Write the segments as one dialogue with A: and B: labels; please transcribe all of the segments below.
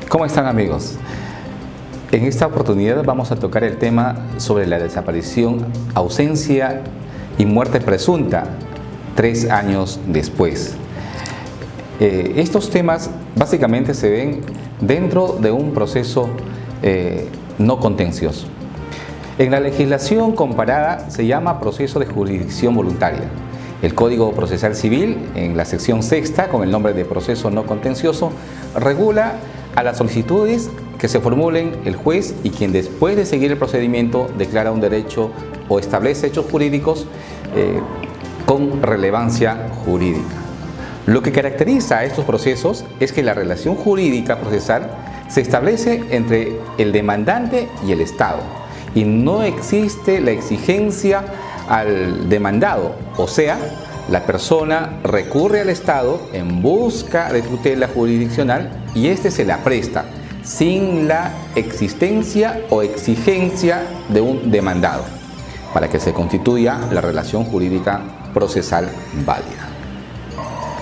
A: ¿Cómo están, amigos? En esta oportunidad vamos a tocar el tema sobre la desaparición, ausencia y muerte presunta 3 años después. Estos temas básicamente se ven dentro de un proceso no contencioso. En la legislación comparada se llama proceso de jurisdicción voluntaria. El Código Procesal Civil, en la sección sexta, con el nombre de proceso no contencioso, regula a las solicitudes que se formulen el juez y quien, después de seguir el procedimiento, declara un derecho o establece hechos jurídicos con relevancia jurídica. Lo que caracteriza a estos procesos es que la relación jurídica procesal se establece entre el demandante y el Estado y no existe la exigencia al demandado, o sea, la persona recurre al Estado en busca de tutela jurisdiccional y éste se la presta sin la existencia o exigencia de un demandado para que se constituya la relación jurídica procesal válida.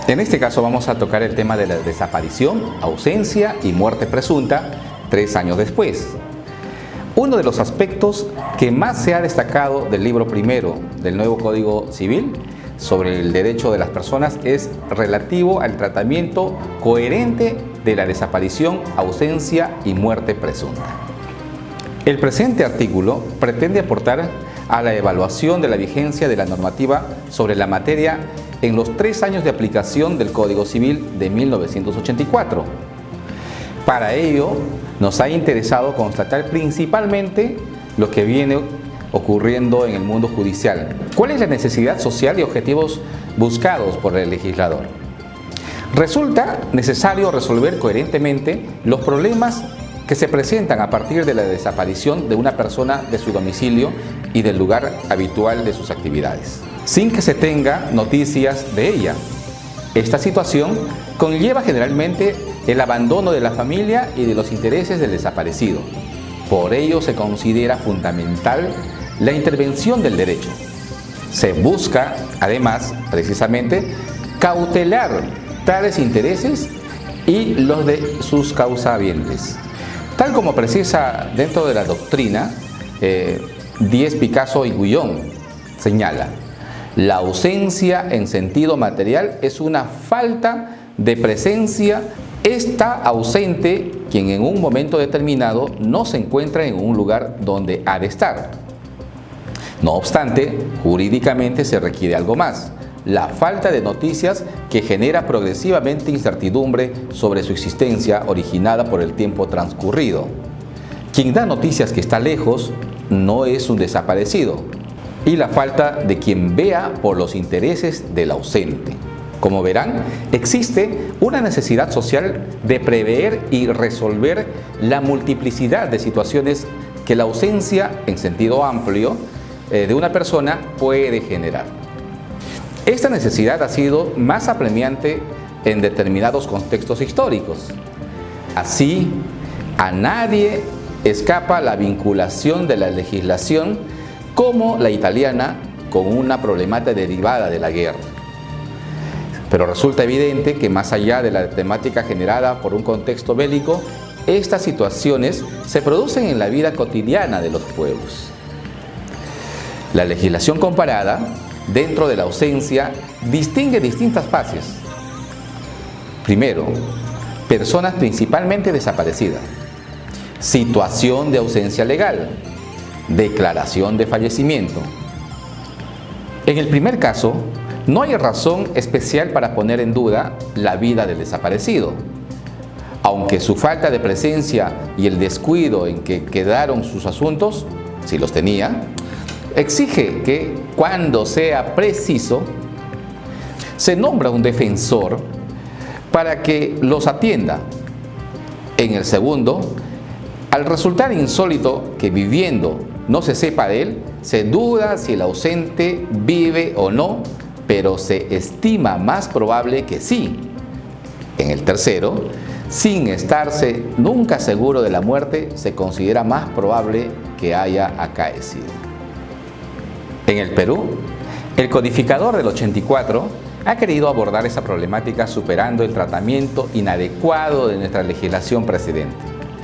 A: En este caso vamos a tocar el tema de la desaparición, ausencia y muerte presunta 3 años después. Uno de los aspectos que más se ha destacado del libro primero del nuevo Código Civil sobre el derecho de las personas es relativo al tratamiento coherente de la desaparición, ausencia y muerte presunta. El presente artículo pretende aportar a la evaluación de la vigencia de la normativa sobre la materia en los 3 años de aplicación del Código Civil de 1984. Para ello, nos ha interesado constatar principalmente lo que viene ocurriendo en el mundo judicial. ¿Cuál es la necesidad social y objetivos buscados por el legislador? Resulta necesario resolver coherentemente los problemas que se presentan a partir de la desaparición de una persona de su domicilio y del lugar habitual de sus actividades, sin que se tenga noticias de ella. Esta situación conlleva generalmente el abandono de la familia y de los intereses del desaparecido. Por ello se considera fundamental la intervención del derecho. Se busca, además, precisamente, cautelar tales intereses y los de sus causahabientes. Tal como precisa dentro de la doctrina, Díez, Picasso y Gullón señala: la ausencia en sentido material es una falta de presencia. Está ausente quien en un momento determinado no se encuentra en un lugar donde ha de estar. No obstante, jurídicamente se requiere algo más: la falta de noticias, que genera progresivamente incertidumbre sobre su existencia originada por el tiempo transcurrido. Quien da noticias que está lejos no es un desaparecido, y la falta de quien vea por los intereses del ausente. Como verán, existe una necesidad social de prever y resolver la multiplicidad de situaciones que la ausencia, en sentido amplio, de una persona puede generar. Esta necesidad ha sido más apremiante en determinados contextos históricos. Así, a nadie escapa la vinculación de la legislación como la italiana con una problemática derivada de la guerra. Pero resulta evidente que, más allá de la temática generada por un contexto bélico, estas situaciones se producen en la vida cotidiana de los pueblos. La legislación comparada, dentro de la ausencia, distingue distintas fases. Primero, personas principalmente desaparecidas. Situación de ausencia legal. Declaración de fallecimiento. En el primer caso, no hay razón especial para poner en duda la vida del desaparecido, aunque su falta de presencia y el descuido en que quedaron sus asuntos, si los tenía, exige que, cuando sea preciso, se nombra un defensor para que los atienda. En el segundo, al resultar insólito que viviendo no se sepa de él, se duda si el ausente vive o no, pero se estima más probable que sí. En el tercero, sin estarse nunca seguro de la muerte, se considera más probable que haya acaecido. En el Perú, el codificador del 84 ha querido abordar esa problemática superando el tratamiento inadecuado de nuestra legislación precedente,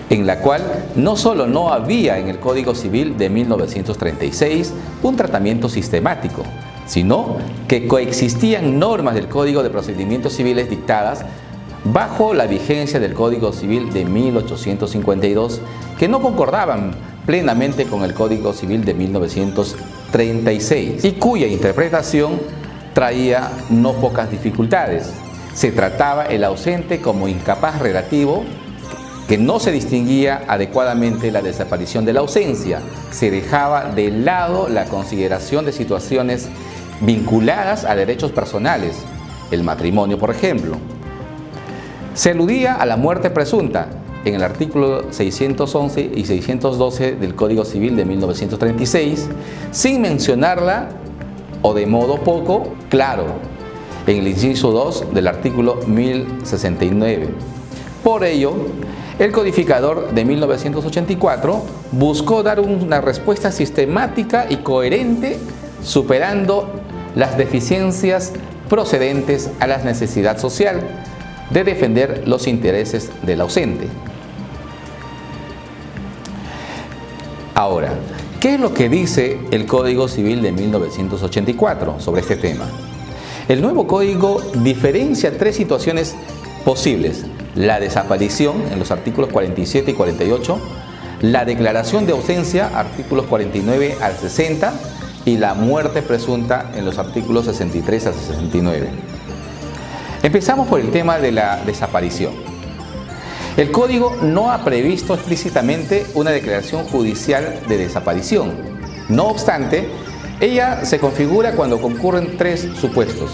A: en la cual no solo no había en el Código Civil de 1936 un tratamiento sistemático, sino que coexistían normas del Código de Procedimientos Civiles dictadas bajo la vigencia del Código Civil de 1852 que no concordaban plenamente con el Código Civil de 1936 y cuya interpretación traía no pocas dificultades. Se trataba el ausente como incapaz relativo, que no se distinguía adecuadamente la desaparición de la ausencia. Se dejaba de lado la consideración de situaciones vinculadas a derechos personales, el matrimonio, por ejemplo. Se aludía a la muerte presunta en el artículo 611 y 612 del Código Civil de 1936, sin mencionarla o de modo poco claro en el inciso 2 del artículo 1069. Por ello, el codificador de 1984 buscó dar una respuesta sistemática y coherente, superando las deficiencias procedentes a la necesidad social de defender los intereses del ausente. Ahora, ¿qué es lo que dice el Código Civil de 1984 sobre este tema? El nuevo código diferencia tres situaciones posibles: la desaparición en los artículos 47 y 48, la declaración de ausencia, artículos 49 al 60, y la muerte presunta en los artículos 63 al 69. Empezamos por el tema de la desaparición. El Código no ha previsto explícitamente una declaración judicial de desaparición. No obstante, ella se configura cuando concurren tres supuestos.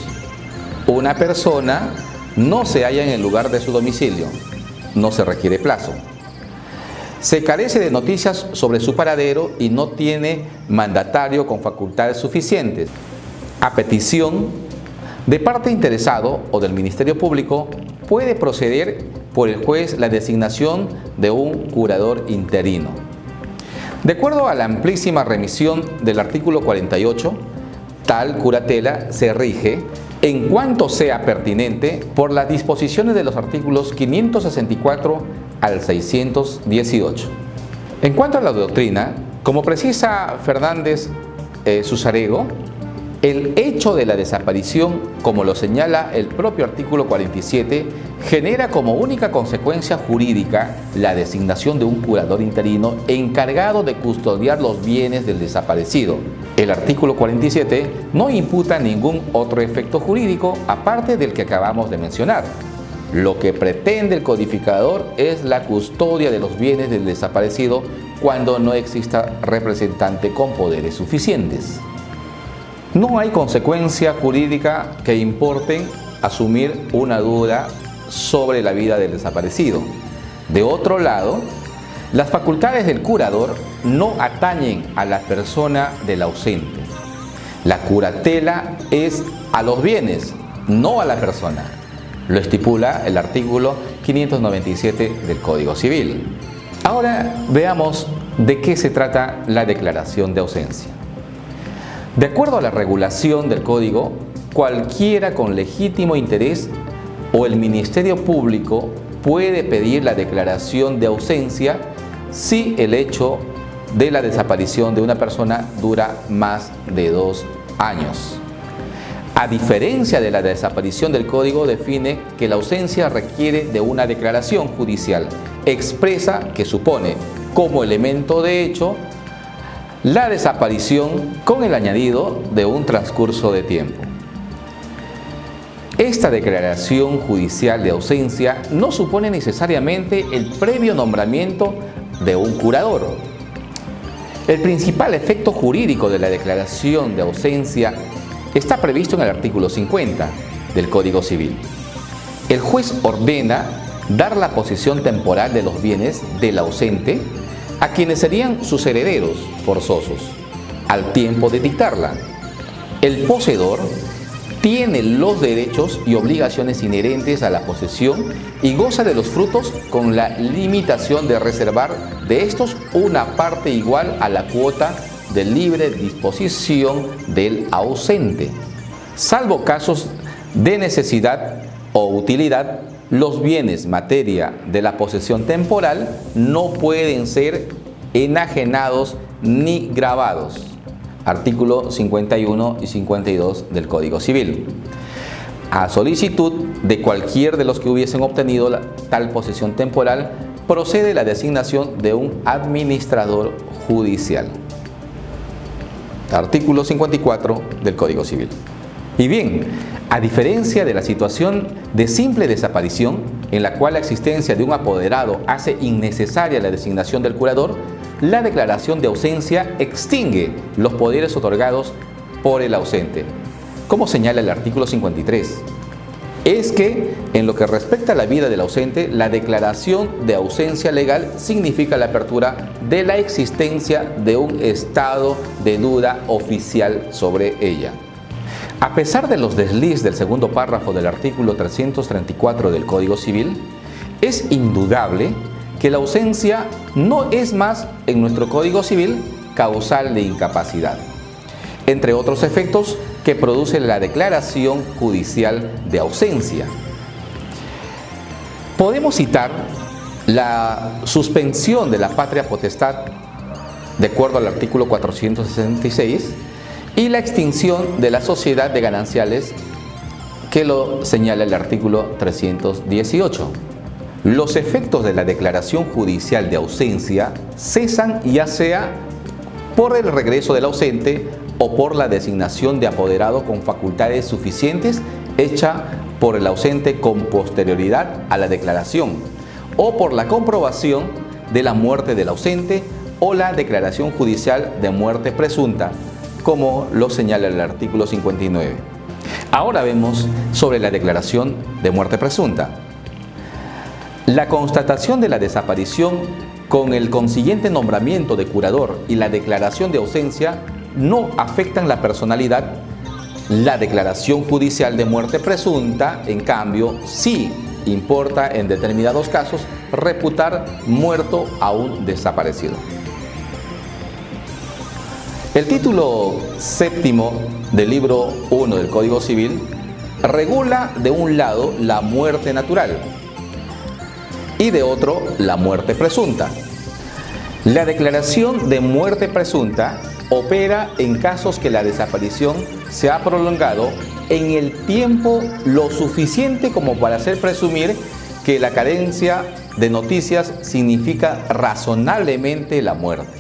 A: Una persona no se halla en el lugar de su domicilio, no se requiere plazo. Se carece de noticias sobre su paradero y no tiene mandatario con facultades suficientes. A petición de parte interesado o del Ministerio Público, puede proceder por el juez la designación de un curador interino. De acuerdo a la amplísima remisión del artículo 48, tal curatela se rige, en cuanto sea pertinente, por las disposiciones de los artículos 564 al 618. En cuanto a la doctrina, como precisa Fernández Susarego, el hecho de la desaparición, como lo señala el propio artículo 47, genera como única consecuencia jurídica la designación de un curador interino encargado de custodiar los bienes del desaparecido. El artículo 47 no imputa ningún otro efecto jurídico aparte del que acabamos de mencionar. Lo que pretende el codificador es la custodia de los bienes del desaparecido cuando no exista representante con poderes suficientes. No hay consecuencia jurídica que importe asumir una duda sobre la vida del desaparecido. De otro lado, las facultades del curador no atañen a la persona del ausente. La curatela es a los bienes, no a la persona. Lo estipula el artículo 597 del Código Civil. Ahora veamos de qué se trata la declaración de ausencia. De acuerdo a la regulación del Código, cualquiera con legítimo interés o el Ministerio Público puede pedir la declaración de ausencia si el hecho de la desaparición de una persona dura más de 2 años. A diferencia de la desaparición, del Código define que la ausencia requiere de una declaración judicial expresa que supone como elemento de hecho la desaparición con el añadido de un transcurso de tiempo. Esta declaración judicial de ausencia no supone necesariamente el previo nombramiento de un curador. El principal efecto jurídico de la declaración de ausencia está previsto en el artículo 50 del Código Civil. El juez ordena dar la posesión temporal de los bienes del ausente a quienes serían sus herederos forzosos al tiempo de dictarla. El poseedor tiene los derechos y obligaciones inherentes a la posesión y goza de los frutos con la limitación de reservar de estos una parte igual a la cuota de libre disposición del ausente. Salvo casos de necesidad o utilidad, los bienes materia de la posesión temporal no pueden ser enajenados ni gravados. Artículo 51 y 52 del Código Civil. A solicitud de cualquier de los que hubiesen obtenido tal posesión temporal, procede la designación de un administrador judicial. Artículo 54 del Código Civil. Y bien, a diferencia de la situación de simple desaparición, en la cual la existencia de un apoderado hace innecesaria la designación del curador, la declaración de ausencia extingue los poderes otorgados por el ausente. Como señala el artículo 53, es que en lo que respecta a la vida del ausente, la declaración de ausencia legal significa la apertura de la existencia de un estado de duda oficial sobre ella. A pesar de los desliz del segundo párrafo del artículo 334 del Código Civil, es indudable que la ausencia no es más en nuestro Código Civil causal de incapacidad, entre otros efectos que produce la declaración judicial de ausencia. Podemos citar la suspensión de la patria potestad de acuerdo al artículo 466 y la extinción de la sociedad de gananciales que lo señala el artículo 318. Los efectos de la declaración judicial de ausencia cesan ya sea por el regreso del ausente o por la designación de apoderado con facultades suficientes hecha por el ausente con posterioridad a la declaración, o por la comprobación de la muerte del ausente o la declaración judicial de muerte presunta, como lo señala el artículo 59. Ahora vemos sobre la declaración de muerte presunta. La constatación de la desaparición con el consiguiente nombramiento de curador y la declaración de ausencia no afectan la personalidad. La declaración judicial de muerte presunta, en cambio, sí importa en determinados casos reputar muerto a un desaparecido. El título séptimo del libro 1 del Código Civil regula de un lado la muerte natural y de otro la muerte presunta. La declaración de muerte presunta opera en casos que la desaparición se ha prolongado en el tiempo lo suficiente como para hacer presumir que la carencia de noticias significa razonablemente la muerte,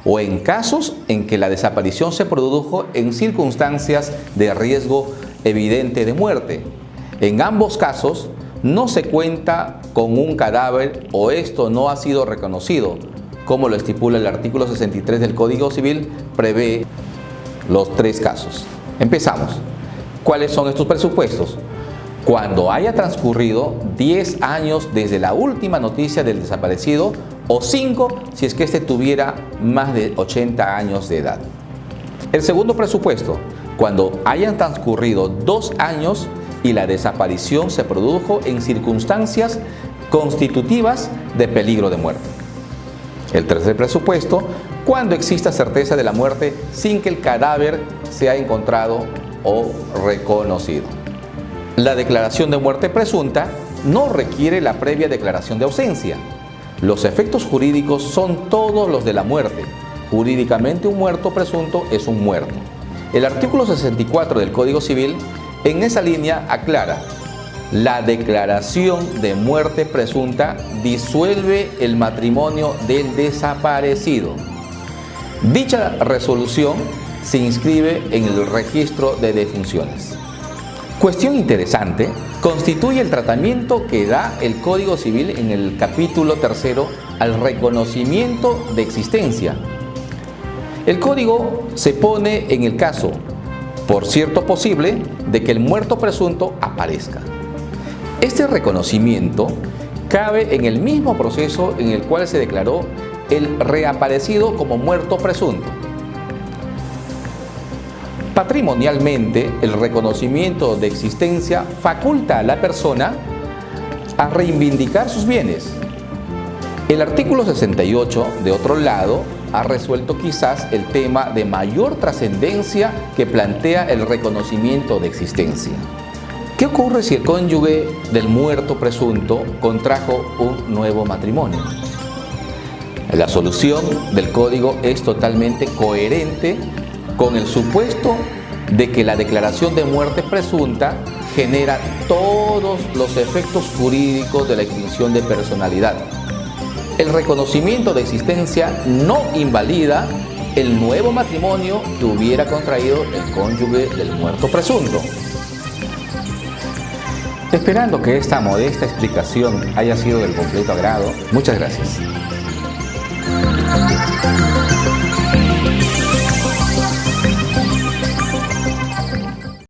A: o en casos en que la desaparición se produjo en circunstancias de riesgo evidente de muerte. En ambos casos no se cuenta con un cadáver o esto no ha sido reconocido, como lo estipula el artículo 63 del Código Civil, prevé los tres casos. Empezamos. ¿Cuáles son estos presupuestos? Cuando haya transcurrido 10 años desde la última noticia del desaparecido o 5 si es que éste tuviera más de 80 años de edad. El segundo presupuesto, cuando hayan transcurrido 2 años y la desaparición se produjo en circunstancias constitutivas de peligro de muerte. El tercer presupuesto, cuando exista certeza de la muerte sin que el cadáver sea encontrado o reconocido. La declaración de muerte presunta no requiere la previa declaración de ausencia. Los efectos jurídicos son todos los de la muerte. Jurídicamente un muerto presunto es un muerto. El artículo 64 del Código Civil en esa línea aclara: la declaración de muerte presunta disuelve el matrimonio del desaparecido. Dicha resolución se inscribe en el registro de defunciones. Cuestión interesante constituye el tratamiento que da el Código Civil en el capítulo 3 al reconocimiento de existencia. El Código se pone en el caso, por cierto posible, de que el muerto presunto aparezca. Este reconocimiento cabe en el mismo proceso en el cual se declaró el reaparecido como muerto presunto. Patrimonialmente, el reconocimiento de existencia faculta a la persona a reivindicar sus bienes. El artículo 68, de otro lado, ha resuelto quizás el tema de mayor trascendencia que plantea el reconocimiento de existencia. ¿Qué ocurre si el cónyuge del muerto presunto contrajo un nuevo matrimonio? La solución del código es totalmente coherente con el supuesto de que la declaración de muerte presunta genera todos los efectos jurídicos de la extinción de personalidad. El reconocimiento de existencia no invalida el nuevo matrimonio que hubiera contraído el cónyuge del muerto presunto. Esperando que esta modesta explicación haya sido del completo agrado, muchas gracias.